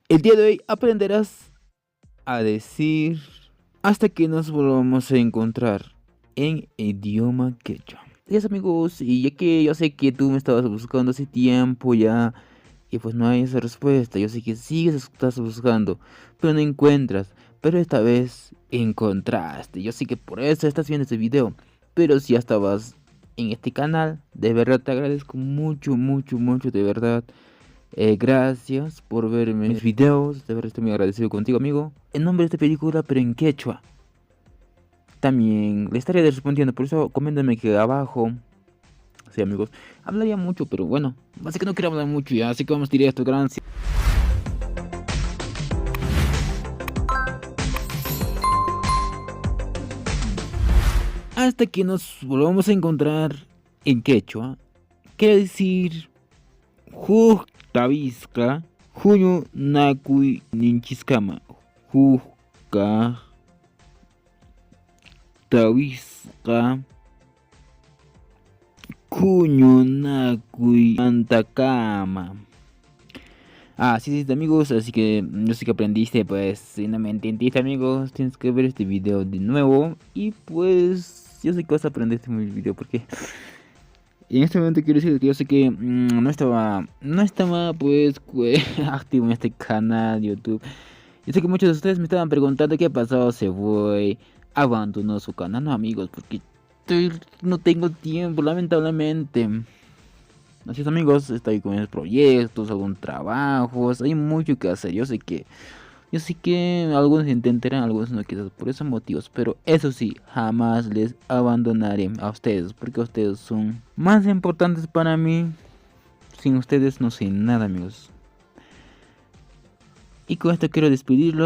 El día de hoy aprenderás a decir hasta que nos volvamos a encontrar en idioma quechua. Yes, amigos, y ya que yo sé que tú me estabas buscando hace tiempo ya y pues no hay esa respuesta, yo sé que estás buscando, pero no encuentras, pero esta vez encontraste. Yo sé que por eso estás viendo este video, pero si ya estabas en este canal, de verdad te agradezco mucho, mucho, mucho, de verdad. Gracias por verme mis videos, de verdad estoy muy agradecido contigo, amigo. En nombre de esta película, pero en quechua. También le estaré respondiendo, por eso coméntame aquí abajo. Sí, amigos, hablaría mucho, pero bueno, así que no quiero hablar mucho ya, así que vamos directo, gracias. Hasta que nos volvamos a encontrar en quechua, quiere decir Tabisca, Junio Nakui Ninchiskama, Jujka Tawisca, Junio Nakui Antakama. Sí, sí, amigos, así que yo sé que aprendiste, pues si no me entendiste, amigos, tienes que ver este video de nuevo. Y pues yo sé que vas a aprender este video porque en este momento quiero decir que yo sé que no estaba pues activo en este canal de YouTube. Yo sé que muchos de ustedes me estaban preguntando qué pasó, se fue, abandonó su canal. No, amigos, porque no tengo tiempo, lamentablemente. Así es, amigos, estoy con mis proyectos, algún trabajo, hay mucho que hacer. Yo sé que algunos intentarán, algunos no, quizás por esos motivos, pero eso sí, jamás les abandonaré a ustedes, porque ustedes son más importantes para mí. Sin ustedes no sé nada, amigos. Y con esto quiero despedirlos.